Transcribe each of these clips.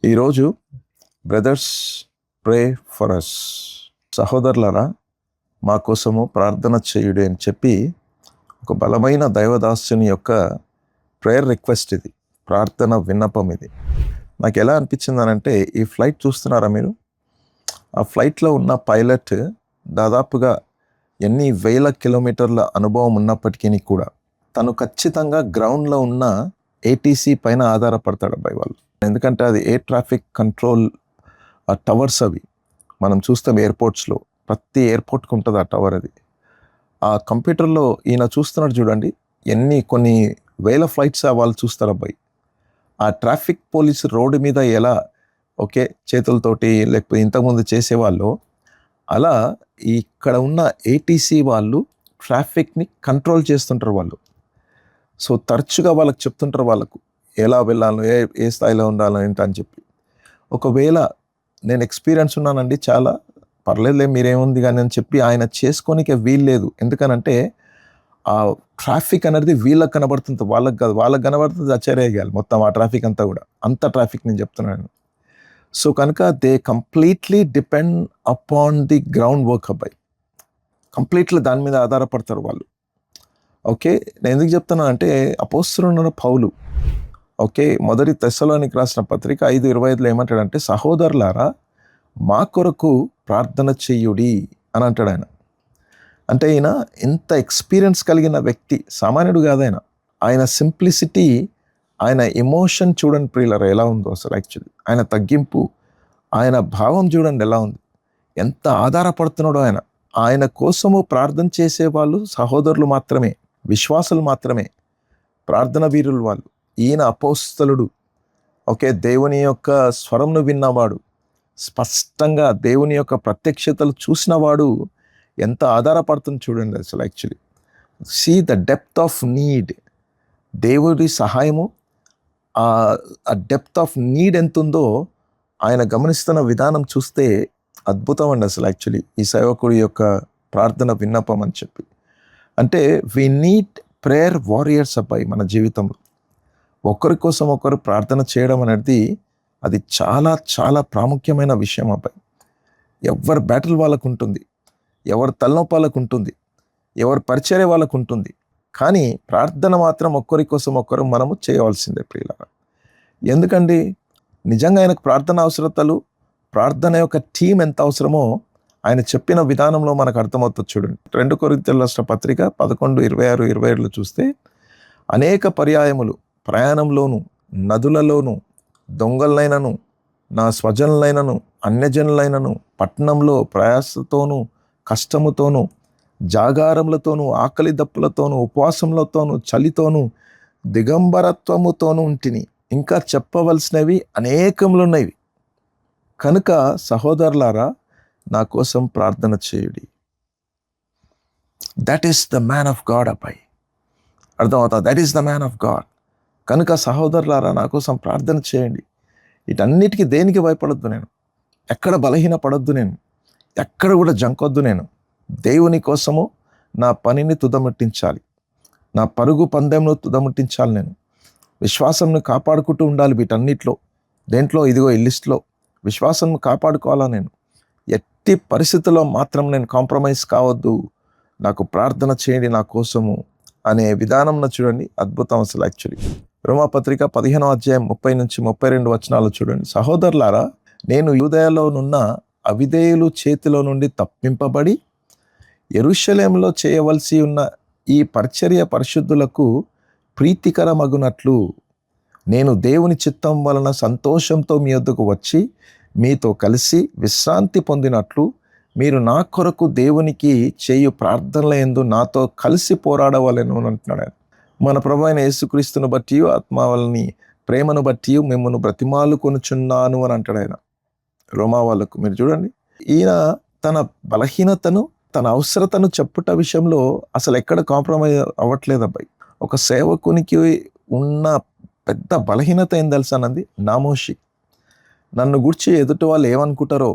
ఈరోజు brothers pray for us, సహోదరులారా మా కోసము ప్రార్థన చేయుడి అని చెప్పి ఒక బలమైన దైవదాసుని యొక్క ప్రేయర్ రిక్వెస్ట్ ఇది, ప్రార్థన విన్నపం ఇది. నాకు ఎలా అనిపించింది అంటే, ఈ ఫ్లైట్ చూస్తున్నారా మీరు? ఆ ఫ్లైట్లో ఉన్న పైలట్ దాదాపుగా ఎన్ని వేల కిలోమీటర్ల అనుభవం ఉన్నప్పటికీ కూడా తను ఖచ్చితంగా గ్రౌండ్లో ఉన్న ఏటీసీ పైన ఆధారపడతాడు అబ్బాయి వాళ్ళు. ఎందుకంటే అది ఎయిర్ ట్రాఫిక్ కంట్రోల్ ఆ టవర్స్ అవి మనం చూస్తాం ఎయిర్పోర్ట్స్లో, ప్రతి ఎయిర్పోర్ట్కి ఉంటుంది ఆ టవర్. అది ఆ కంప్యూటర్లో ఈయన చూస్తున్నాడు చూడండి, కొన్ని వేల ఫ్లైట్స్ వాళ్ళు చూస్తారు అబ్బాయి. ఆ ట్రాఫిక్ పోలీసు రోడ్డు మీద ఎలా చేతులతోటి లేకపోతే ఇంతకుముందు చేసేవాళ్ళు, అలా ఇక్కడ ఉన్న ఏటీసీ వాళ్ళు ట్రాఫిక్ని కంట్రోల్ చేస్తుంటారు వాళ్ళు. సో తరచుగా వాళ్ళకి చెప్తుంటారు వాళ్ళకు ఎలా వెళ్ళాలో, ఏ స్థాయిలో ఉండాలో ఏంటి అని చెప్పి. ఒకవేళ నేను ఎక్స్పీరియన్స్ ఉన్నానండి, చాలా పర్లేదులే మీరేముంది కానీ అని చెప్పి ఆయన చేసుకోనికే వీల్లేదు. ఎందుకనంటే ఆ ట్రాఫిక్ అనేది వీళ్ళకి కనబడుతుంది, వాళ్ళకి కాదు. వాళ్ళకి కనబడుతుంది ఆశ్చర్యగాలి మొత్తం ఆ ట్రాఫిక్ అంతా కూడా, అంత ట్రాఫిక్ నేను చెప్తున్నాను. సో కనుక they completely depend upon the ground work అబ్బాయి, కంప్లీట్లీ దాని మీద ఆధారపడతారు వాళ్ళు. నేను ఎందుకు చెప్తున్నాను అంటే, అపోస్తలుడైన పౌలు మొదటి తెస్సలోనికి రాసిన పత్రిక 5:25 ఏమంటాడంటే, సహోదరులారా మా కొరకు ప్రార్థన చెయ్యుడి అని అంటాడు ఆయన. అంటే ఈయన ఇంత ఎక్స్పీరియన్స్ కలిగిన వ్యక్తి, సామాన్యుడు కాదు ఆయన. ఆయన సింప్లిసిటీ, ఆయన ఎమోషన్ చూడండి ప్రియులారా ఎలా ఉందో అసలు. యాక్చువల్లీ ఆయన తగ్గింపు, ఆయన భావం చూడండి ఎలా ఉంది, ఎంత ఆధారపడుతున్నాడో ఆయన. ఆయన కోసము ప్రార్థన చేసేవాళ్ళు సహోదరులు మాత్రమే, విశ్వాసులు మాత్రమే, ప్రార్థన వీరులు వాళ్ళు. ఈయన అపోస్తలుడు, దేవుని యొక్క స్వరంను విన్నవాడు, స్పష్టంగా దేవుని యొక్క ప్రత్యక్షతలు చూసినవాడు, ఎంత ఆధారపడుతుంది చూడండి అసలు. Actually see the depth of need, దేవుడి సహాయము, ఆ డెప్త్ ఆఫ్ నీడ్ ఎంత ఉందో ఆయన గమనిస్తున్న విధానం చూస్తే అద్భుతం అండి అసలు. యాక్చువల్లీ ఈ సేవకుడి యొక్క ప్రార్థన విన్నపం అని చెప్పి అంటే, వి నీడ్ ప్రేయర్ వారియర్స్ అబ్బాయి మన జీవితంలో. ఒకరి కోసం ఒకరు ప్రార్థన చేయడం అనేది అది చాలా చాలా ప్రాముఖ్యమైన విషయం అబ్బాయి. ఎవరి బ్యాటిల్ వాళ్ళకు ఉంటుంది, ఎవరి తలనొప్పాలకు ఉంటుంది, ఎవరి పరిచర్య వాళ్ళకు ఉంటుంది, కానీ ప్రార్థన మాత్రం ఒక్కరి కోసం ఒకరు మనము చేయవలసిందే ప్రియులారా. ఎందుకండి, నిజంగా ఆయనకు ప్రార్థన అవసరతలు, ప్రార్థన యొక్క టీం ఎంత అవసరమో ఆయన చెప్పిన విధానంలో మనకు అర్థమవుతుంది చూడండి. 2 కొరింథీయుల రాసిన పత్రిక 11:26-27 చూస్తే, అనేక పర్యాయములు ప్రయాణంలోను, నదులలోను, దొంగలైనను, నా స్వజనులైనను, అన్యజనులైనను, పట్టణంలో ప్రయాసతోనూ, కష్టముతోనూ, జాగారములతోనూ, ఆకలి దప్పులతోనూ, ఉపవాసములతోనూ, చలితోనూ, దిగంబరత్వముతోనూ ఉంటిని. ఇంకా చెప్పవలసినవి అనేకములున్నవి. కనుక సహోదరులారా నా కోసం ప్రార్థన చేయుడి. That is the man of God అబ్బాయి, అర్థమవుతా? That is the man of God. కనుక సహోదరులారా నా కోసం ప్రార్థన చేయండి. వీటన్నిటికీ దేనికి భయపడొద్దు నేను, ఎక్కడ బలహీన పడొద్దు నేను, ఎక్కడ కూడా జంకొద్దు నేను. దేవుని కోసము నా పనిని తుదముట్టించాలి, నా పరుగు పందెంను తుదముట్టించాలి. నేను విశ్వాసంను కాపాడుకుంటూ ఉండాలి. వీటన్నిటిలో దేంట్లో ఇదిగో ఈ లిస్ట్లో విశ్వాసం కాపాడుకోవాలా నేను. ఎట్టి పరిస్థితుల్లో మాత్రం నేను కాంప్రమైజ్ కావద్దు. నాకు ప్రార్థన చేయండి నా కోసము అనే విధానంలో చూడండి, అద్భుతం అసలు. యాక్చువల్లీ రోమాపత్రిక 15:30-32 చూడండి. సహోదరులారా నేను యూదయలోనున్న అవిధేయులు చేతిలో నుండి తప్పింపబడి యెరూషలేములో చేయవలసి ఉన్న ఈ పరిచర్య పరిశుద్ధులకు ప్రీతికరమగునట్లు నేను దేవుని చిత్తం వలన సంతోషంతో మీ వద్దకు వచ్చి మీతో కలిసి విశ్రాంతి పొందినట్లు మీరు నా కొరకు దేవునికి చేయు ప్రార్థనల యందు నాతో కలిసి పోరాడవలెను అంటున్నాడు ఆయన. మన ప్రభు అయిన యేసుక్రీస్తును బట్టి, ఆత్మవలని ప్రేమను బట్టి మిమ్మల్ని బ్రతిమాలు కొనుచున్నాను అని అంటాడు ఆయన రోమా వాళ్ళకు. మీరు చూడండి, ఈయన తన బలహీనతను, తన అవసరతను చెప్పుట విషయంలో అసలు ఎక్కడ కాంప్రమైజ్ అవ్వట్లేదు అబ్బాయి. ఒక సేవకునికి ఉన్న పెద్ద బలహీనత ఏం తెలుసానంది? నామోషి. నన్ను గురించి ఎదుటి వాళ్ళు ఏమనుకుంటారో,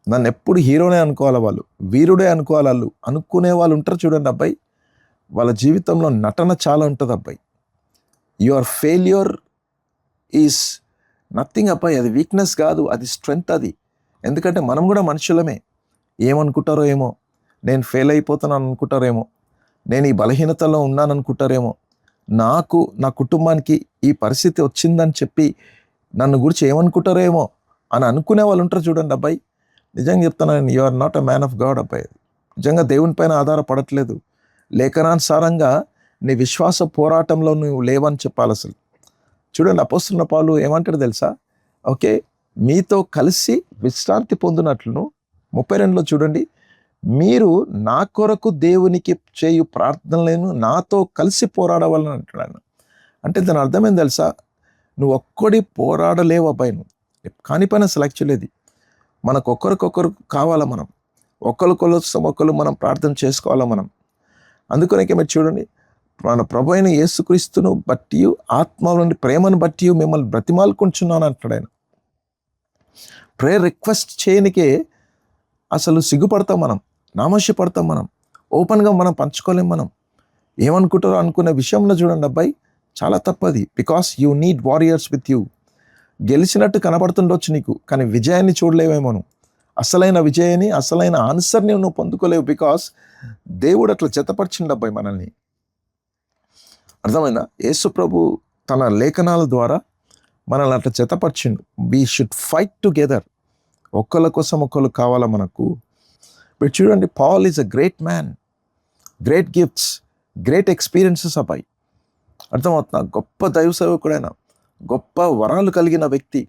నన్ను ఎప్పుడు హీరోనే అనుకోవాలి, వాళ్ళు వీరుడే అనుకోవాలి. వాళ్ళు అనుకునే వాళ్ళు ఉంటారు చూడండి అబ్బాయి, వాళ్ళ జీవితంలో నటన చాలా ఉంటుంది అబ్బాయి. యువర్ ఫెయిల్యూర్ ఈజ్ నథింగ్ అబ్బాయి, అది వీక్నెస్ కాదు, అది స్ట్రెంగ్త్. అది ఎందుకంటే మనం కూడా మనుషులమే. ఏమనుకుంటారో ఏమో, నేను ఫెయిల్ అయిపోతున్నాను అనుకుంటారేమో, నేను ఈ బలహీనతలో ఉన్నాను అనుకుంటారేమో, నాకు నా కుటుంబానికి ఈ పరిస్థితి వచ్చిందని చెప్పి నన్ను గురించి ఏమనుకుంటారో ఏమో అని అనుకునే వాళ్ళు ఉంటారు చూడండి అబ్బాయి. నిజంగా చెప్తున్నాను, you are not a man of God అబ్బాయి. నిజంగా దేవుని పైన ఆధారపడట్లేదు. లేఖనానుసారంగా నీ విశ్వాస పోరాటంలో నువ్వు లేవని చెప్పాలి. అసలు చూడండి, అపోస్తలుడైన పౌలు ఏమంటాడు తెలుసా? ఓకే, మీతో కలిసి విశ్రాంతి పొందినట్లును 32లో చూడండి, మీరు నా కొరకు దేవునికి చేయు ప్రార్థనలను నాతో కలిసి పోరాడవాలని అంటాడు ఆయన. అంటే దాని అర్థమైంది తెలుసా? నువ్వు ఒక్కడి పోరాడలేవు అబ్బాయి. నువ్వు కాని పని అసలు యాక్చువల్లీ ఇది మనకు ఒకరికొకరు కావాలా. మనం ఒకరు మనం ప్రార్థన చేసుకోవాలా మనం. అందుకనే మీరు చూడండి, మన ప్రభు అయిన యేసుక్రీస్తును బట్టి ఆత్మ నుండి ప్రేమను బట్టి మిమ్మల్ని బ్రతిమాలుకుంటున్నాను అంటాడు ఆయన. ప్రేయర్ రిక్వెస్ట్ చేయనికే అసలు సిగ్గుపడతాం మనం, నామోషపడతాం మనం, ఓపెన్గా మనం పంచుకోలేం. మనం ఏమనుకుంటారో అనుకునే విషయంలో చూడండి అబ్బాయి, చాలా తప్పది. Because you need warriors with you. గెలిచినట్టు కనబడుతుండొచ్చు నీకు, కానీ విజయాన్ని చూడలేవేమో నువ్వు. అసలైన విజయాన్ని, అసలైన ఆన్సర్ని నువ్వు పొందుకోలేవు. బికాస్ దేవుడు అట్లా జతపరిచిండు అబ్బాయి మనల్ని. అర్థమైనా? యేసు ప్రభు తన లేఖనాల ద్వారా మనల్ని అట్లా జతపరిచిండు. We should fight together. ఒకళ్ళ కోసం ఒకళ్ళు కావాలా మనకు. ఇప్పుడు చూడండి, Paul is a great man, great gifts, great experiences అబ్బాయి. అర్థమవుతున్నా? గొప్ప దైవ సేవకుడైన, గొప్ప వరాలు కలిగిన వ్యక్తి,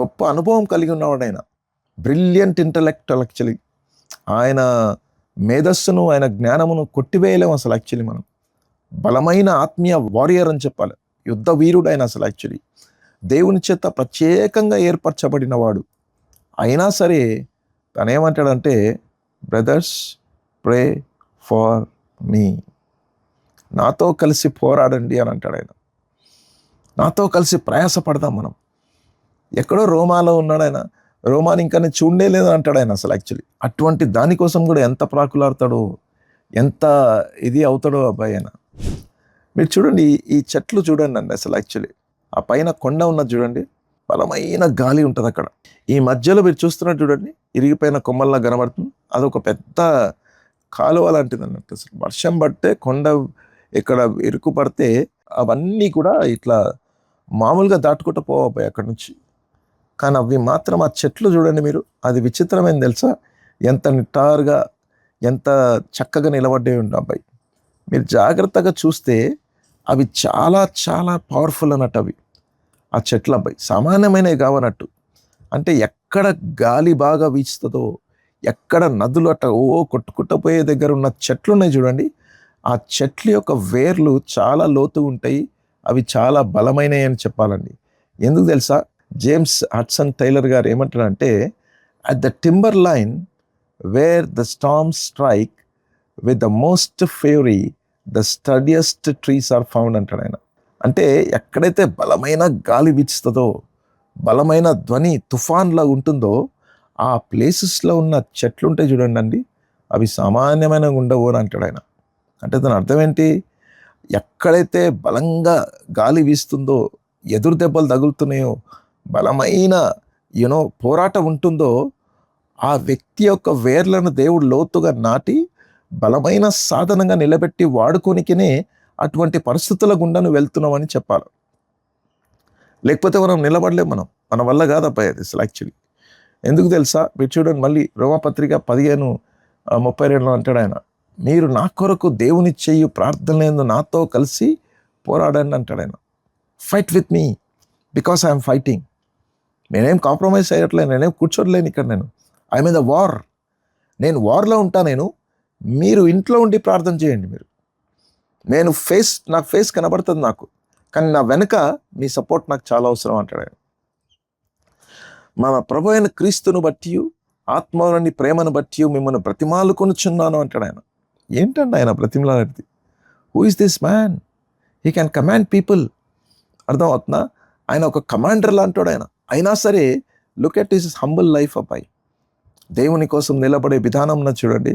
గొప్ప అనుభవం కలిగి ఉన్నవాడైన, బ్రిలియంట్ ఇంటలెక్చువల్. యాక్చువల్లీ ఆయన మేధస్సును, ఆయన జ్ఞానమును కొట్టివేయలేము అసలు. యాక్చువల్లీ మనం బలమైన ఆత్మీయ వారియర్ అని చెప్పాలి, యుద్ధ వీరుడు ఆయన అసలు. యాక్చువల్లీ దేవుని చేత ప్రత్యేకంగా ఏర్పరచబడిన వాడు. అయినా సరే తనేమంటాడంటే, బ్రదర్స్ ప్రే ఫార్ మీ, నాతో కలిసి పోరాడండి అని అంటాడు ఆయన. నాతో కలిసి ప్రయాసపడదాం మనం. ఎక్కడో రోమాలో ఉన్నాడు ఆయన, రోమాని ఇంకా నేను చూడలే లేదని అంటాడు ఆయన అసలు. యాక్చువల్లీ అటువంటి దానికోసం కూడా ఎంత ప్రాకులాడతాడో, ఎంత ఇది అవుతాడో అబ్బాయి ఆయన. మీరు చూడండి, ఈ చెట్లు చూడండి అండి అసలు. యాక్చువల్లీ ఆ పైన కొండ ఉన్నది చూడండి, బలమైన గాలి ఉంటుంది అక్కడ. ఈ మధ్యలో మీరు చూస్తున్నట్టు చూడండి, ఇరిగిపోయిన కొమ్మల్లా కనబడుతుంది. అదొక పెద్ద కాలువ లాంటిది అన్నట్టు. అసలు వర్షం పడితే కొండ ఇక్కడ ఇరుకు పడితే అవన్నీ కూడా ఇట్లా మామూలుగా దాటుకుంటూ పోవాలి అక్కడి నుంచి. కానీ అవి మాత్రం, ఆ చెట్లు చూడండి మీరు, అది విచిత్రమైంది తెలుసా? ఎంత నిటారుగా, ఎంత చక్కగా నిలబడ్డే ఉండు అబ్బాయి. మీరు జాగ్రత్తగా చూస్తే అవి చాలా చాలా పవర్ఫుల్ అన్నట్టు. అవి ఆ చెట్లు అబ్బాయి సామాన్యమైనవి కావనట్టు. అంటే ఎక్కడ గాలి బాగా వీచుతుందో, ఎక్కడ నదులు అట్ట కొట్టుకుంటూ దగ్గర ఉన్న చెట్లు ఉన్నాయి చూడండి, ఆ చెట్ల యొక్క వేర్లు చాలా లోతు ఉంటాయి. అవి చాలా బలమైనవి అని చెప్పాలండి. ఎందుకు తెలుసా? జేమ్స్ హడ్సన్ టైలర్ గారు ఏమంటారంటే, at the timber line where the storm strike with the most fury the sturdiest trees are found అంటాడు ఆయన. అంటే ఎక్కడైతే బలమైన గాలి వీచుతుందో, బలమైన ధ్వని తుఫాన్లా ఉంటుందో, ఆ ప్లేసెస్లో ఉన్న చెట్లు ఉంటాయి చూడండి అండి, అవి సామాన్యమైన ఉండవు అని అంటాడు ఆయన. అంటే దాని అర్థం ఏంటి? ఎక్కడైతే బలంగా గాలి వీస్తుందో, ఎదురు దెబ్బలు తగులుతున్నాయో, బలమైన పోరాటం ఉంటుందో, ఆ వ్యక్తి యొక్క వేర్లను దేవుడు లోతుగా నాటి బలమైన సాధనంగా నిలబెట్టి వాడుకోనికనే అటువంటి పరిస్థితుల గుండా నువ్వు వెళ్తున్నావని చెప్పాలి. లేకపోతే మనం నిలబడలేం, మన వల్ల కాదబ్బాయి అది అసలు. యాక్చువల్లీ ఎందుకు తెలుసా? మీరు చూడండి, మళ్ళీ రోమాపత్రిక 15:32 అంటాడు ఆయన, మీరు నా కొరకు దేవుని చేయు ప్రార్థనలందు నాతో కలిసి పోరాడండి అంటాడు ఆయన. Fight with me because I'm fighting. నేనేం కాంప్రమైజ్ అయ్యట్లేదు, నేనేం కూర్చోట్లేను ఇక్కడ. I'm in the war. నేను వార్లో ఉంటా. మీరు ఇంట్లో ఉండి ప్రార్థన చేయండి. నాకు ఫేస్ కనబడుతుంది నాకు, కానీ నా వెనక మీ సపోర్ట్ నాకు చాలా అవసరం అంటాడు ఆయన. మన ప్రభు అయిన క్రీస్తును బట్టి, ఆత్మలోని ప్రేమను బట్టి మిమ్మల్ని బ్రతిమాలుకొనుచున్నాను అంటాడు ఆయన. ఏంటండి ఆయన బ్రతిమలాడేది? Who is this man? He can command people. అర్థం అవుతుందా? ఆయన ఒక కమాండర్ లాంటాడు ఆయన. అయినా సరే look at his humble life అబ్బాయి. దేవుని కోసం నిలబడే విధానం చూడండి,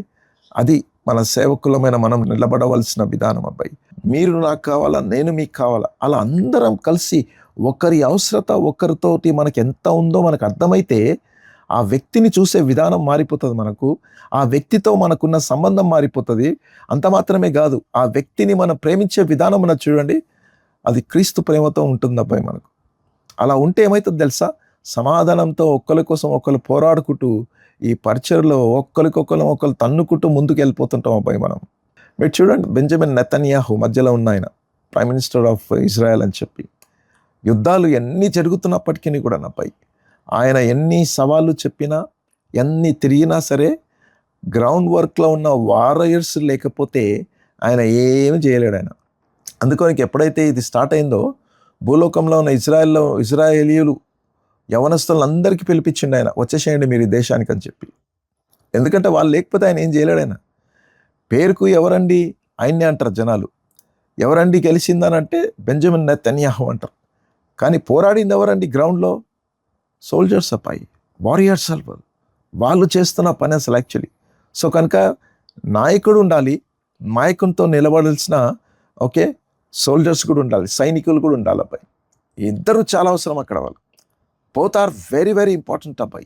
అది మన సేవకులమైన మనం నిలబడవలసిన విధానం అబ్బాయి. మీరు నాకు కావాలా, నేను మీకు కావాలా, అలా అందరం కలిసి ఒకరి అవసరత ఒకరితోటి మనకి ఎంత ఉందో మనకు అర్థమైతే ఆ వ్యక్తిని చూసే విధానం మారిపోతుంది. మనకు ఆ వ్యక్తితో మనకున్న సంబంధం మారిపోతుంది. అంత మాత్రమే కాదు, ఆ వ్యక్తిని మనం ప్రేమించే విధానం మన చూడండి, అది క్రీస్తు ప్రేమతో ఉంటుంది అబ్బాయి మనకు. అలా ఉంటే ఏమవుతుంది తెలుసా, సమాధానంతో ఒక్కరి కోసం ఒకరు పోరాడుకుంటూ ఈ పరిచయలో ఒకరు తన్నుకుంటూ ముందుకు వెళ్ళిపోతుంటాం అబ్బాయి మనం. మీరు చూడండి, బెంజమిన్ నెతన్యాహు మధ్యలో ఉన్న ఆయన ప్రైమ్ మినిస్టర్ ఆఫ్ ఇజ్రాయెల్ అని చెప్పి, యుద్ధాలు ఎన్ని జరుగుతున్నప్పటికీ కూడా అబ్బాయి, ఆయన ఎన్ని సవాళ్ళు చెప్పినా ఎన్ని తిరిగినా సరే గ్రౌండ్ వర్క్లో ఉన్న వారియర్స్ లేకపోతే ఆయన ఏమి చేయలేడు ఆయన. అందుకని ఎప్పుడైతే ఇది స్టార్ట్ అయిందో భూలోకంలో ఉన్న ఇజ్రాయేలీయులు యవనస్తులందరికీ పిలిపించిండు ఆయన, వచ్చేసేయండి మీరు ఈ దేశానికి అని చెప్పి. ఎందుకంటే వాళ్ళు లేకపోతే ఆయన ఏం చేయలేడు. ఆయన పేరుకు ఎవరండి ఆయన్నే అంటారు జనాలు. ఎవరండి గెలిచిందనంటే బెంజమిన్ నెతన్యాహు అంటారు. కానీ పోరాడింది ఎవరండి గ్రౌండ్లో? సోల్జర్స్ అబ్బాయి, వారియర్స్ అల్వల్. వాళ్ళు చేస్తున్న పని అసలు యాక్చువల్లీ. సో కనుక నాయకుడు ఉండాలి, నాయకునితో నిలబడాల్సిన సోల్జర్స్ కూడా ఉండాలి, సైనికులు కూడా ఉండాలి అబ్బాయి. ఇద్దరు చాలా అవసరం అక్కడ. వాళ్ళు both are very very important అబ్బాయి.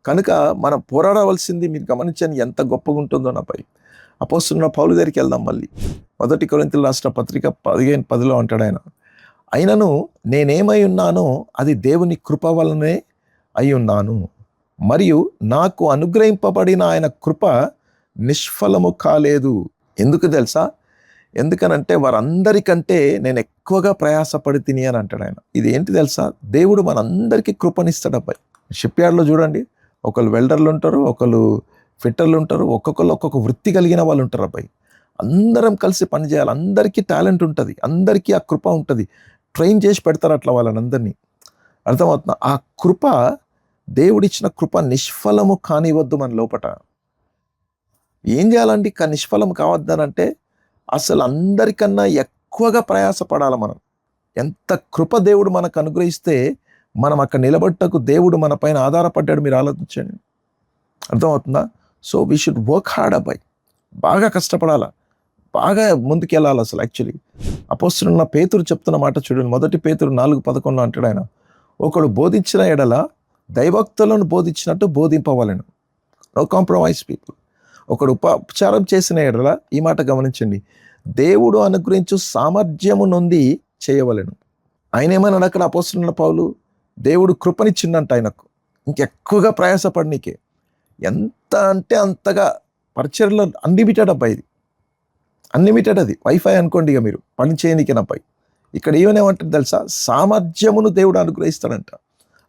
కనుక మనం పోరాడవలసింది మీరు గమనించండి ఎంత గొప్పగా ఉంటుందో అబ్బాయి. అపోస్తలుడైన పౌలు దగ్గరికి వెళ్దాం మళ్ళీ. 1 కొరింథీయులకు రాసిన పత్రిక 15:10 అంటాడు ఆయన, అయినను నేనేమై ఉన్నానో అది దేవుని కృప వలనే అయి ఉన్నాను, మరియు నాకు అనుగ్రహింపబడిన ఆయన కృప నిష్ఫలము కాలేదు. ఎందుకు తెలుసా? ఎందుకనంటే వారందరికంటే నేను ఎక్కువగా ప్రయాసపడి తిని అని అంటాడు ఆయన. ఇది ఏంటి తెలుసా? దేవుడు మనందరికీ కృపనిస్తాడు అబ్బాయి. షిప్ యార్డ్లో చూడండి, ఒకళ్ళు వెల్డర్లు ఉంటారు, ఒకళ్ళు ఫిట్టర్లు ఉంటారు, ఒక్కొక్కరు ఒక్కొక్క వృత్తి కలిగిన వాళ్ళు ఉంటారు అబ్బాయి. అందరం కలిసి పనిచేయాలి, అందరికీ టాలెంట్ ఉంటుంది, అందరికీ ఆ కృప ఉంటుంది. ట్రైన్ చేసి పెడతారు అట్లా వాళ్ళని అందరినీ. అర్థమవుతున్నా? ఆ కృప, దేవుడిచ్చిన కృప నిష్ఫలము కానివద్దు మన లోపట. ఏం చేయాలండి నిష్ఫలం కావద్దనంటే అసలు అందరికన్నా ఎక్కువగా ప్రయాసపడాలి మనం. ఎంత కృప దేవుడు మనకు అనుగ్రహిస్తే మనం అక్కడ నిలబట్టకు దేవుడు మన పైన ఆధారపడ్డాడు. మీరు ఆలోచించండి, అర్థమవుతుందా? So we should work hard అబ్బాయి, బాగా కష్టపడాలా, బాగా ముందుకెళ్ళాలి అసలు యాక్చువల్లీ. అపోస్తలుడైన పేతురు చెప్తున్న మాట చూడండి, 1 పేతురు 4:11 అంటాడు ఆయన, ఒకడు బోధించిన ఎడల దైవక్తులను బోధించినట్టు బోధింపవలెను. No compromise people. ఒకడు ఉపచారం చేసిన ఎడల, ఈ మాట గమనించండి, దేవుడు అనుగ్రహించు సామర్థ్యము నొంది చేయవలెను. ఆయన ఏమన్నాడు అక్కడ అపోస్తలుడైన పౌలు? దేవుడు కృపనిచ్చిందంట ఆయనకు, ఇంకెక్కువగా ప్రయాసపడనీకే. ఎంత అంటే అంతగా పరిచర్లో అన్లిమిటెడ్ అబ్బాయి, ఇది అన్లిమిటెడ్. అది వైఫై అనుకోండి ఇక మీరు పని చేయనీకేనబ్బాయి. ఇక్కడ ఏమనేమంటారు తెలుసా? సామర్థ్యమును దేవుడు అనుగ్రహిస్తాడంట.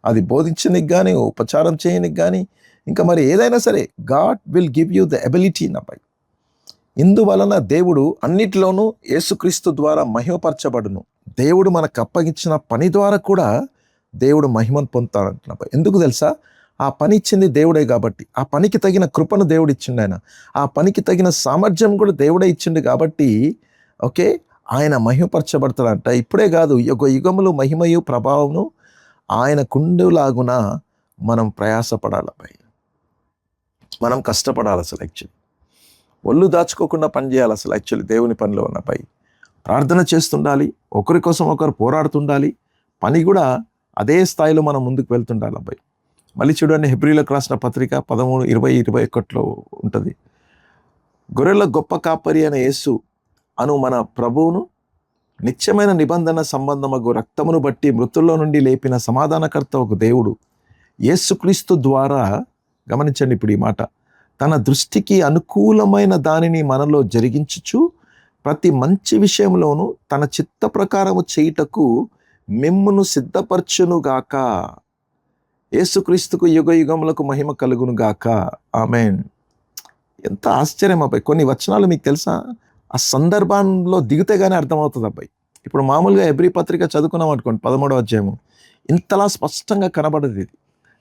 అది బోధించనికి కానీ, ఉపచారం చేయనికి కానీ, ఇంకా మరి ఏదైనా సరే God will give you the ability అబ్బాయి. ఇందువలన దేవుడు అన్నిటిలోనూ యేసుక్రీస్తు ద్వారా మహిమపరచబడును. దేవుడు మనకు అప్పగించిన పని ద్వారా కూడా దేవుడు మహిమను పొందుతాడంటున్నాడు. ఎందుకు తెలుసా? ఆ పని ఇచ్చింది దేవుడే కాబట్టి, ఆ పనికి తగిన కృపను దేవుడు ఇచ్చిండు ఆయన, ఆ పనికి తగిన సామర్థ్యం కూడా దేవుడే ఇచ్చిండు కాబట్టి ఆయన మహిమపరచబడతాడంట. ఇప్పుడే కాదు, యుగములు మహిమయు ప్రభావమును ఆయన కుండులాగున మనం ప్రయాసపడాలి, మనం కష్టపడాలి అసలు యాక్చువల్లీ. ఒళ్ళు దాచుకోకుండా పని చేయాలి అసలు యాక్చువల్లీ. దేవుని పనిలో ఉన్నపై ప్రార్థన చేస్తుండాలి, ఒకరి కోసం ఒకరు పోరాడుతుండాలి, పని కూడా అదే స్థాయిలో మనం ముందుకు వెళ్తుండాలి అబ్బాయి. మళ్ళీ చూడండి, హెబ్రీలకు రాసిన పత్రిక 13:20-21 ఉంటుంది. గొర్రెల గొప్ప కాపరి అయిన యేసు అను మన ప్రభువును నిత్యమైన నిబంధన సంబంధమగు రక్తమును బట్టి మృతుల్లో నుండి లేపిన సమాధానకర్త ఒక దేవుడు యేసుక్రీస్తు ద్వారా, గమనించండి ఇప్పుడు ఈ మాట, తన దృష్టికి అనుకూలమైన దానిని మనలో జరిగించుచు ప్రతి మంచి విషయంలోనూ తన చిత్త ప్రకారము చేయుటకు మిమ్మును సిద్ధపరచునుగాక. యేసుక్రీస్తుకు యుగ యుగములకు మహిమ కలుగునుగాక. ఆమేన్. ఎంత ఆశ్చర్యం అబ్బాయి. కొన్ని వచనాలు మీకు తెలుసా, ఆ సందర్భంలో దిగితే కానీ అర్థమవుతుంది అబ్బాయి. ఇప్పుడు మామూలుగా హెబ్రీ పత్రిక చదువుకున్నాం అనుకోండి, 13వ అధ్యాయము, ఇంతలా స్పష్టంగా కనబడదు ఇది.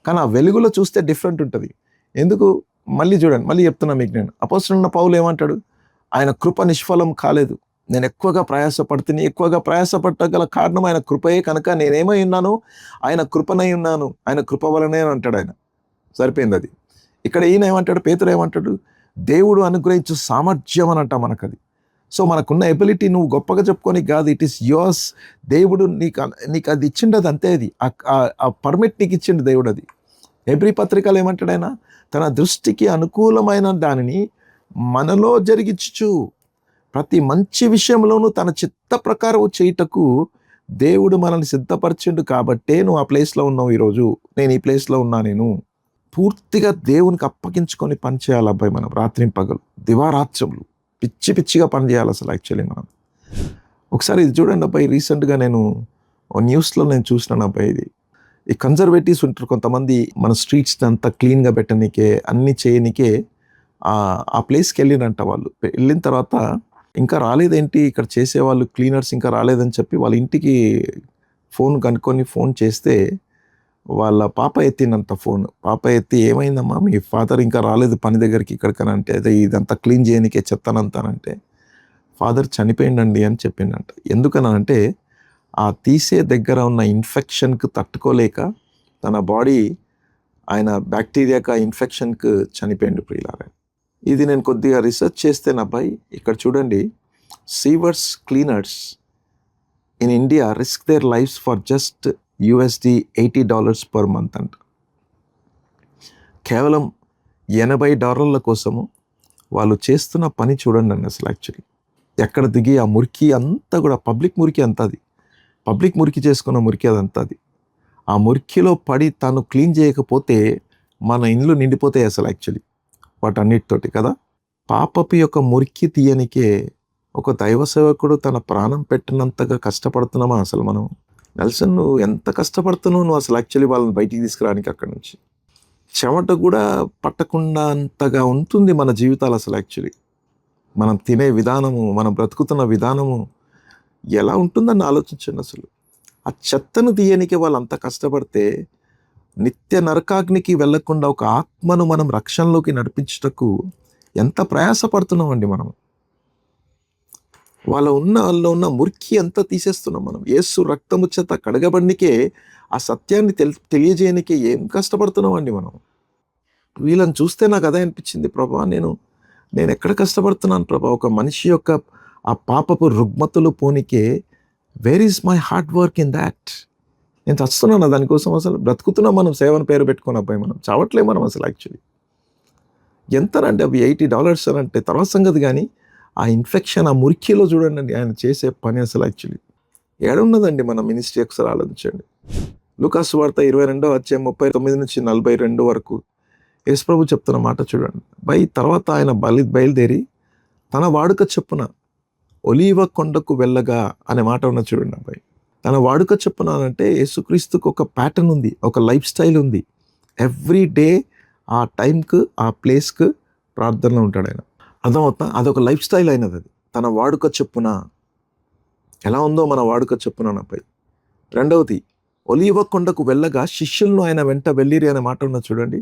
కానీ ఆ వెలుగులో చూస్తే డిఫరెంట్ ఉంటుంది. ఎందుకు? మళ్ళీ చూడండి, మళ్ళీ చెప్తున్నా మీకు నేను. అపోస్తలుడైన పౌలు ఏమంటాడు? ఆయన కృప నిష్ఫలం కాలేదు, నేను ఎక్కువగా ప్రయాసపడుతుని, ఎక్కువగా ప్రయాసపడగల కారణం ఆయన కృపయే, కనుక నేనేమై ఉన్నాను? ఆయన కృపనై ఉన్నాను, ఆయన కృప వలనే అంటాడు ఆయన. సరిపోయింది అది. ఇక్కడ ఈయన ఏమంటాడు? పేతురు ఏమంటాడు? దేవుడు అనుగ్రహించు సామర్థ్యం అని అంట మనకది. సో మనకున్న ఎబిలిటీ నువ్వు గొప్పగా చెప్పుకొని కాదు, ఇట్ ఈస్ యోర్స్. దేవుడు నీకు అది ఇచ్చిండు, అది అంతే. అది ఆ పర్మిట్ నీకు ఇచ్చిండు దేవుడు. అది హెబ్రీ పత్రికలు ఏమంటాడు ఆయన, తన దృష్టికి అనుకూలమైన దానిని మనలో జరిగించు ప్రతి మంచి విషయంలోనూ తన చిత్త ప్రకారం చేయుటకు దేవుడు మనల్ని సిద్ధపరిచిండు. కాబట్టే నువ్వు ఆ ప్లేస్లో ఉన్నావు ఈరోజు. నేను ఈ ప్లేస్లో ఉన్నా. నేను పూర్తిగా దేవునికి అప్పగించుకొని పని చేయాలి అబ్బాయి. మనం రాత్రింపగలు దివారాత్రములు పిచ్చి పిచ్చిగా పని చేయాలి అసలు. యాక్చువల్లీ మనం ఒకసారి ఇది చూడండి అబ్బాయి, రీసెంట్గా నేను న్యూస్లో చూసినాను అబ్బాయి. ఇది ఈ కన్జర్వేటివ్స్ ఉంటారు కొంతమంది, మన స్ట్రీట్స్ అంతా క్లీన్గా పెట్టనీకే, అన్ని చేయనికే ఆ ప్లేస్కి వెళ్ళినంట. వాళ్ళు వెళ్ళిన తర్వాత ఇంకా రాలేదేంటి ఇక్కడ చేసేవాళ్ళు క్లీనర్స్ ఇంకా రాలేదని చెప్పి వాళ్ళ ఇంటికి ఫోన్ కనుక్కొని ఫోన్ చేస్తే వాళ్ళ పాప ఎత్తినంత ఫోన్. పాప ఎత్తి, ఏమైందమ్మా మీ ఫాదర్ ఇంకా రాలేదు పని దగ్గరికి ఇక్కడికనంటే, అదే ఇదంతా క్లీన్ చేయనికే చెప్తానంతానంటే, ఫాదర్ చనిపోయిండండి అని చెప్పిండంట. ఎందుకనంటే ఆ తీసే దగ్గర ఉన్న ఇన్ఫెక్షన్కి తట్టుకోలేక తన బాడీ ఆయన బ్యాక్టీరియాకి ఇన్ఫెక్షన్కి చనిపోయిండు ప్రియులారా. ఇది నేను కొద్దిగా రీసెర్చ్ చేస్తే అబ్బాయి, ఇక్కడ చూడండి, sewers cleaners in India risk their lives for just $80 per month అంట. కేవలం $80 కోసము వాళ్ళు చేస్తున్న పని చూడండి అండి అసలు. యాక్చువల్లీ ఎక్కడ దిగి ఆ మురికి అంతా కూడా పబ్లిక్ మురికి అంతా, అది పబ్లిక్ మురికి చేసుకున్న మురికి అదంతా. అది ఆ మురికిలో పడి తను క్లీన్ చేయకపోతే మన ఇండ్లు నిండిపోతాయి అసలు. యాక్చువల్లీ వాటన్నిటితోటి కదా. పాపపు యొక్క మురికి తీయనికే ఒక దైవ సేవకుడు తన ప్రాణం పెట్టినంతగా కష్టపడుతున్నామా అసలు మనం? నెల్సన్, నువ్వు ఎంత కష్టపడుతున్నావు నువ్వు అసలు యాక్చువల్లీ వాళ్ళని బయటికి తీసుకురానికి. అక్కడి నుంచి చెమట కూడా పట్టకుండా అంతగా ఉంటుంది మన జీవితాలు అసలు. యాక్చువల్లీ మనం తినే విధానము, మనం బ్రతుకుతున్న విధానము ఎలా ఉంటుందని ఆలోచించండి అసలు. ఆ చెత్తను తీయనికే వాళ్ళు అంత కష్టపడితే నిత్య నరకాగ్నికి వెళ్లకుండా ఒక ఆత్మను మనం రక్షణలోకి నడిపించుటకు ఎంత ప్రయాసపడుతున్నామండి మనం. వాళ్ళలో ఉన్న మురికి అంతా తీసేస్తున్నాం మనం. యేసు రక్తము చేత కడగబడినికే ఆ సత్యాన్ని తెలియజేయనికే ఏం కష్టపడుతున్నాం అండి మనం. వీళ్ళని చూస్తే నాకు అదే అనిపించింది, ప్రభా నేను ఎక్కడ కష్టపడుతున్నాను ప్రభా. ఒక మనిషి యొక్క ఆ పాపపు రుగ్మతులు పోనికే where is my hard work in that. నేను చస్తున్నాను దానికోసం. అసలు బ్రతుకుతున్నాం మనం సేవను పేరు పెట్టుకుని అబ్బాయి, మనం చావట్లే మనం అసలు. యాక్చువల్లీ ఎంతనంటే అవి $80 అని అంటే తర్వాత సంగతి. కానీ ఆ ఇన్ఫెక్షన్, ఆ మురికిలో చూడండి ఆయన చేసే పని అసలు. యాక్చువల్లీ ఏడున్నదండి మన మినిస్ట్రీ? ఒకసారి ఆలోచించండి. లూకాసు వార్త 22:39-42 వరకు యేసుప్రభు చెప్తున్న మాట చూడండి. తర్వాత ఆయన బయలుదేరి తన వాడుక చొప్పున ఒలీవ కొండకు వెళ్ళగా అనే మాట ఉన్న చూడండి అబ్బాయి. తన వాడుక చొప్పున అంటే యేసుక్రీస్తుకు ఒక ప్యాటర్న్ ఉంది, ఒక లైఫ్ స్టైల్ ఉంది. ఎవ్రీ డే ఆ టైంకు ఆ ప్లేస్కు ప్రార్థనలో ఉంటాడు ఆయన. అర్థమవుతా? అదొక లైఫ్ స్టైల్ అయినది. అది తన వాడుక చొప్పున ఎలా ఉందో మన వాడుక చొప్పున అబ్బాయి. రెండవది, ఒలీవ కొండకు వెళ్ళగా శిష్యులను ఆయన వెంట వెళ్ళిరి అనే మాట ఉన్న చూడండి.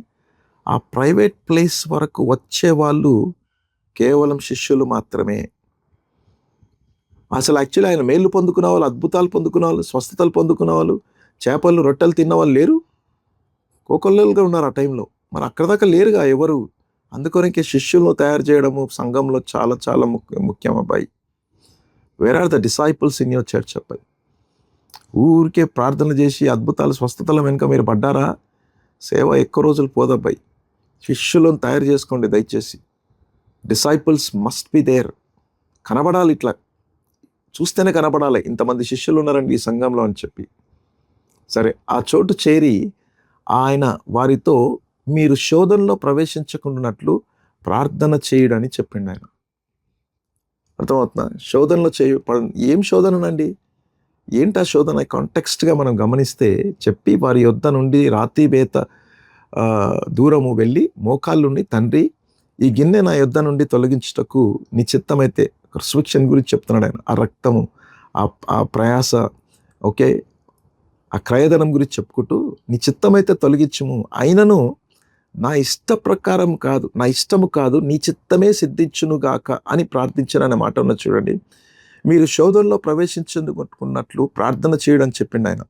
ఆ ప్రైవేట్ ప్లేస్ వరకు వచ్చే వాళ్ళు కేవలం శిష్యులు మాత్రమే. అసలు యాక్చువల్లీ ఆయన మేలు పొందుకున్న వాళ్ళు, అద్భుతాలు పొందుకున్న వాళ్ళు, స్వస్థతలు పొందుకున్న వాళ్ళు, చేపలు రొట్టెలు తిన్న వాళ్ళు లేరు. కోకొల్లలుగా ఉన్నారు ఆ టైంలో. మరి అక్కడ దాకా లేరుగా ఎవరు. అందుకొరకే శిష్యులను తయారు చేయడము సంఘంలో చాలా చాలా ముఖ్యం అబ్బాయి. Where are the disciples in your church అబ్బాయి? ఊరికే ప్రార్థనలు చేసి అద్భుతాలు స్వస్థతల వెనుక మీరు పడ్డారా, సేవ ఎక్కువ రోజులు పోదబ్బాయి. శిష్యులను తయారు చేసుకోండి దయచేసి. Disciples must be there. కనబడాలి, ఇట్లా చూస్తేనే కనబడాలి ఇంతమంది శిష్యులు ఉన్నారండి ఈ సంఘంలో అని చెప్పి. సరే, ఆ చోటు చేరి ఆయన వారితో మీరు శోధనలో ప్రవేశించకుండానట్లు ప్రార్థన చేయడని చెప్పిండు ఆయన. అర్థమవుతుందా? శోధనలో ఏం శోధననండి? ఏంటి ఆ శోధన? కాంటెక్స్ట్గా మనం గమనిస్తే చెప్పి వారి యొద్ద నుండి రాతిబేత దూరము వెళ్ళి మోకాళ్ళుండి, తండ్రి ఈ గిన్నె నా యొద్ద నుండి తొలగించుటకు నీ చిత్తమైతే, క్రూసిఫిక్షన్ గురించి చెప్తున్నాడు ఆయన. ఆ రక్తము, ఆ ప్రయాస, ఓకే, ఆ క్రయధనం గురించి చెప్పుకుంటూ నీ చిత్తమైతే తొలగించుము, అయినను నా ఇష్ట ప్రకారం కాదు, నా ఇష్టము కాదు, నీ చిత్తమే సిద్ధించునుగాక అని ప్రార్థించాననే మాట ఉన్నది చూడండి. మీరు శోధనలో ప్రవేశించుకున్నట్లు ప్రార్థన చేయడం చెప్పిండు ఆయన.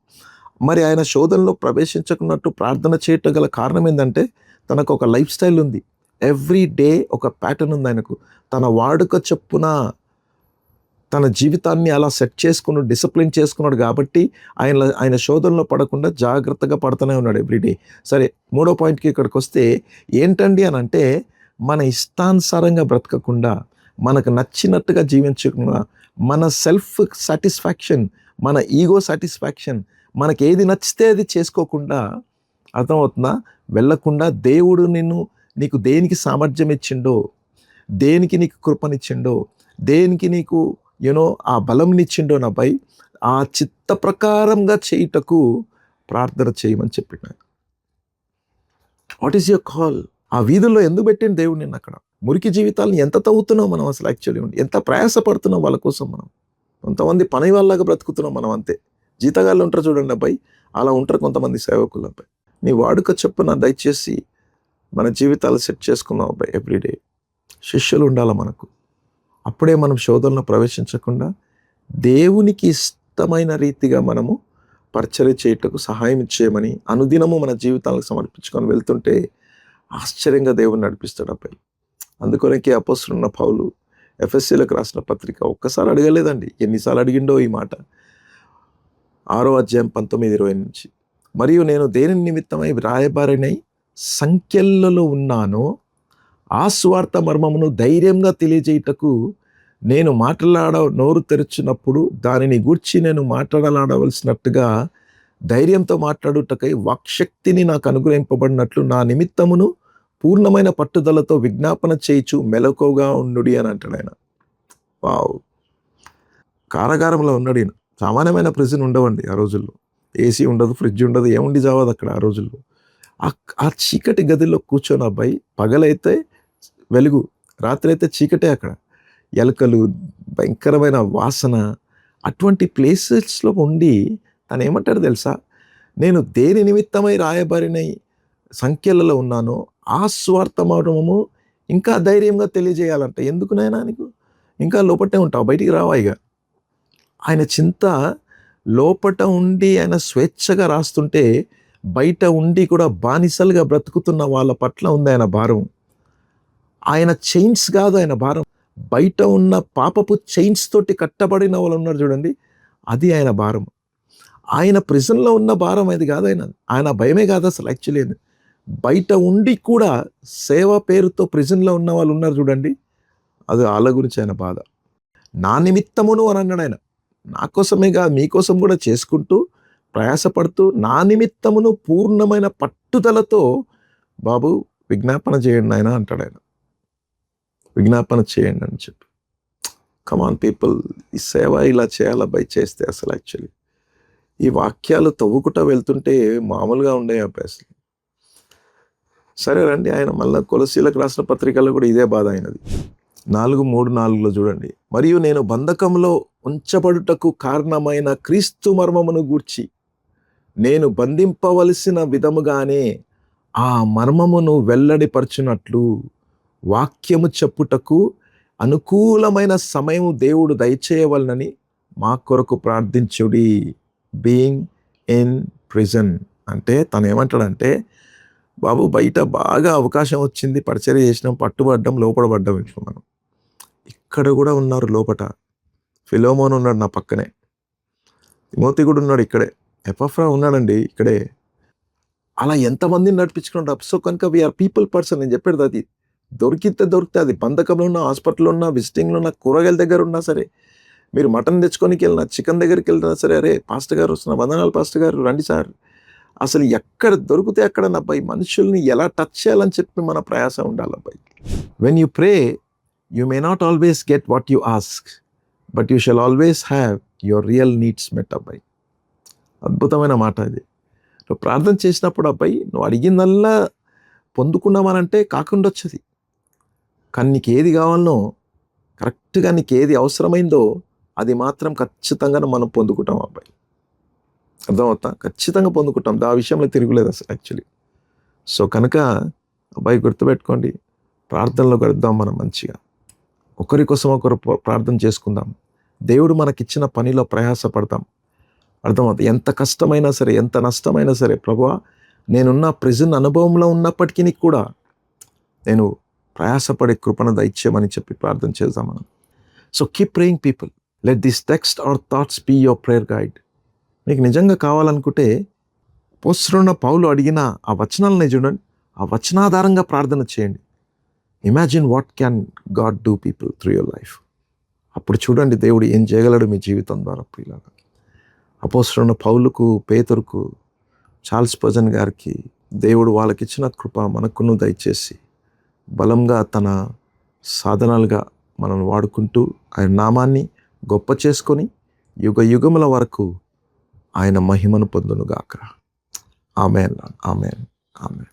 మరి ఆయన శోధనలో ప్రవేశించుకున్నట్టు ప్రార్థన చేయటం గల కారణం ఏంటంటే తనకు ఒక లైఫ్ స్టైల్ ఉంది, ఎవ్రీ డే ఒక ప్యాటర్న్ ఉంది ఆయనకు. తన వాడుక చొప్పున తన జీవితాన్ని అలా సెట్ చేసుకున్నాడు, డిసిప్లిన్ చేసుకున్నాడు కాబట్టి ఆయన శోధనలో పడకుండా జాగ్రత్తగా పడుతూనే ఉన్నాడు ఎవ్రీడే. సరే, మూడో పాయింట్కి ఇక్కడికి వస్తే ఏంటండి అని అంటే, మన ఇష్టానుసారంగా బ్రతకకుండా, మనకు నచ్చినట్టుగా జీవించకుండా, మన సెల్ఫ్ సాటిస్ఫాక్షన్, మన ఈగో సాటిస్ఫాక్షన్, మనకి ఏది నచ్చితే అది చేసుకోకుండా, అర్థమవుతుందా, వెళ్ళకుండా దేవుడు నీకు దేనికి సామర్థ్యం ఇచ్చిండో, దేనికి నీకు కృపనిచ్చిండో, దేనికి నీకు ఆ బలంనిచ్చిండో నాపై, ఆ చిత్త ప్రకారంగా చేయుటకు ప్రార్థన చేయమని చెప్పిన. What is your call? ఆ వీధుల్లో ఎందుకు పెట్టింది దేవుడు నిన్ను అక్కడ? మురికి జీవితాలను ఎంత తవ్వుతున్నాం మనం అసలు? యాక్చువల్లీ ఎంత ప్రయాసపడుతున్నాం వాళ్ళ కోసం మనం. కొంతమంది పని వాళ్ళలాగా బ్రతుకుతున్నాం మనం, అంతే. జీతగాళ్ళు ఉంటారు చూడండి అబ్బాయి, అలా ఉంటారు కొంతమంది సేవకులు అబ్బాయి. నీ వాడుక చొప్పున దయచేసి మన జీవితాలు సెట్ చేసుకున్నాం అబ్బాయి. ఎవ్రీడే శిష్యులు ఉండాలి మనకు. అప్పుడే మనం శోధనలో ప్రవేశించకుండా దేవునికి ఇష్టమైన రీతిగా మనము పరిచర్య చేయుటకు సహాయం చేయమని అనుదినము మన జీవితాలకు సమర్పించుకొని వెళ్తుంటే ఆశ్చర్యంగా దేవుని నడిపిస్తాడు అబ్బాయి. అందుకొనకే అపోస్తలున్న పౌలు ఎఫెసీలకు రాసిన పత్రిక ఒక్కసారి అడగలేదండి, ఎన్నిసార్లు అడిగిండో ఈ మాట. 6వ అధ్యాయం 19-20 నుంచి, మరియు నేను దేని నిమిత్తమై రాయబారినై సంఖ్యలలో ఉన్నానో ఆ స్వార్థ మర్మమును ధైర్యంగా తెలియజేయుటకు నేను నోరు తెరచినప్పుడు దానిని గూర్చి నేను మాట్లాడవలసినట్టుగా ధైర్యంతో మాట్లాడుటకై వాక్శక్తిని నాకు అనుగ్రహింపబడినట్లు నా నిమిత్తమును పూర్ణమైన పట్టుదలతో విజ్ఞాపన చేయిచు మెలకువగా ఉండుడి అని అంటాడు ఆయన. వావ్! కారాగారంలో ఉన్నాడు ఈయన. సామాన్యమైన ప్రిజన్ ఉండవండి ఆ రోజుల్లో. ఏసీ ఉండదు, ఫ్రిడ్జ్ ఉండదు, ఏముండి చావదు అక్కడ ఆ రోజుల్లో. ఆ చీకటి గదిలో కూర్చొని అబ్బాయి, పగలైతే వెలుగు, రాత్రి అయితే చీకటే. అక్కడ ఎలకలు, భయంకరమైన వాసన, అటువంటి ప్లేసెస్లో ఉండి తను ఏమంటాడు తెలుసా? నేను దేని నిమిత్తమై రాయబారినై సంఖ్యలలో ఉన్నానో ఆ స్వార్థమము ఇంకా ధైర్యంగా తెలియజేయాలంట. ఎందుకు నాయనా నీకు? ఇంకా లోపటే ఉంటావు, బయటికి రావా ఇక? ఆయన చింత లోపట ఉండి ఆయన స్వేచ్ఛగా రాస్తుంటే, బయట ఉండి కూడా బానిసలుగా బ్రతుకుతున్న వాళ్ళ పట్ల ఉంది ఆయన భారం. ఆయన చైన్స్ కాదు ఆయన భారం, బయట ఉన్న పాపపు చైన్స్ తోటి కట్టబడిన వాళ్ళు ఉన్నారు చూడండి, అది ఆయన భారం. ఆయన ప్రిజన్లో ఉన్న భారం అది కాదు. ఆయన భయమే కాదు అసలు. యాక్చువల్లీ బయట ఉండి కూడా సేవ పేరుతో ప్రిజన్లో ఉన్న వాళ్ళు ఉన్నారు చూడండి, అది వాళ్ళ గురించి ఆయన బాధ. నా నిమిత్తమును అని అన్నాడు ఆయన. నా కోసమే కాదు, మీకోసం కూడా చేసుకుంటూ ప్రయాసపడుతూ నా నిమిత్తమును పూర్ణమైన పట్టుదలతో బాబు విజ్ఞాపన చేయండి ఆయన అంటాడు ఆయన. విజ్ఞాపన చేయండి అని చెప్పి. కమాన్ పీపుల్, ఈ సేవ ఇలా చేయాలబ్బాయి చేస్తే అసలు యాక్చువల్లీ ఈ వాక్యాలు తవ్వుకుంటూ వెళ్తుంటే మామూలుగా ఉండే అసలు. సరే రండి, ఆయన మళ్ళీ కొలసీలకు రాసిన పత్రికల్లో కూడా ఇదే బాధ అయినది. 4:3-4 చూడండి. మరియు నేను బంధకంలో ఉంచబడుటకు కారణమైన క్రీస్తు మర్మమును గూర్చి నేను బంధింపవలసిన విధముగానే ఆ మర్మమును వెల్లడిపరచునట్లు వాక్యము చెప్పుటకు అనుకూలమైన సమయము దేవుడు దయచేయవలనని మా కొరకు ప్రార్థించుడి. బీయింగ్ ఇన్ ప్రిజన్ అంటే తను ఏమంటాడంటే, బాబు బయట బాగా అవకాశం వచ్చింది, పరిచర్య చేసినాం, పట్టుబడ్డం, లోపడబడ్డం. ఇప్పుడు మనం ఇక్కడ కూడా ఉన్నారు లోపట. ఫిలోమోన్ ఉన్నాడు నా పక్కనే, తిమోతి కూడా ఉన్నాడు ఇక్కడే, ఎపఫ్రా ఉన్నాడండి ఇక్కడే. అలా ఎంతమందిని నడిపించుకున్నాడు. సో కనుక వీఆర్ పీపుల్ పర్సన్. నేను చెప్పేది అది దొరికితే అది బంధకంలో ఉన్న, హాస్పిటల్లో ఉన్న, విజిటింగ్లో ఉన్న, కూరగాయల దగ్గర ఉన్నా సరే, మీరు మటన్ తెచ్చుకోనికి వెళ్ళినా, చికెన్ దగ్గరికి వెళ్ళినా సరే, అరే పాస్టర్ గారు వస్తున్నా, వందనాలు పాస్టర్ గారు, రండి సార్. అసలు ఎక్కడ దొరికితే అక్కడ అబ్బాయి మనుషుల్ని ఎలా టచ్ చేయాలని చెప్పి మన ప్రయాసం ఉండాలి అబ్బాయి. When you pray you may not always get what you ask, but you shall always have your real needs met అబ్బాయి. అద్భుతమైన మాట ఇది. నువ్వు ప్రార్థన చేసినప్పుడు అబ్బాయి, నువ్వు అడిగిందల్లా పొందుకున్నామనంటే కాకుండా వచ్చేది. కానీ నీకు ఏది కావాలనో, కరెక్ట్గా నీకు ఏది అవసరమైందో అది మాత్రం ఖచ్చితంగా మనం పొందుకుంటాం అబ్బాయి. అర్థమవుతా? ఖచ్చితంగా పొందుకుంటాం. ఆ విషయంలో తిరుగులేదు అసలు యాక్చువల్లీ. సో కనుక అబ్బాయి గుర్తుపెట్టుకోండి, ప్రార్థనలో గడుద్దాం మనం మంచిగా. ఒకరి కోసం ఒకరు ప్రార్థన చేసుకుందాం. దేవుడు మనకిచ్చిన పనిలో ప్రయాసపడతాం. అర్థమవుతుంది. ఎంత కష్టమైనా సరే, ఎంత నష్టమైనా సరే, ప్రభువా నేనున్న ప్రిజన్ అనుభవంలో ఉన్నప్పటికీ కూడా నేను ప్రయాసపడే కృపను దయచేయమని చెప్పి ప్రార్థన చేద్దాం మనం. So keep praying people. Let this text or thoughts be your prayer guide. మీకు నిజంగా కావాలనుకుంటే అపోస్తలుడైన పౌలు అడిగిన ఆ వచనాలని చూడండి, ఆ వచనాధారంగా ప్రార్థన చేయండి. Imagine what can God do people through your life. అప్పుడు చూడండి దేవుడు ఏం చేయగలడు మీ జీవితం ద్వారా. ప్రియులారా, అపోస్తలుడైన పౌలుకు, పేతురుకు, చార్ల్స్ స్పర్జన్ గారికి దేవుడు వాళ్ళకిచ్చిన కృప మనకును దయచేసి బలంగా తన సాధనాలుగా మనం వాడుకుంటూ ఆయన నామాన్ని గొప్ప చేసుకొని యుగ యుగముల వరకు ఆయన మహిమను పొందునుగాక. ఆమేన్, ఆమేన్, ఆమేన్.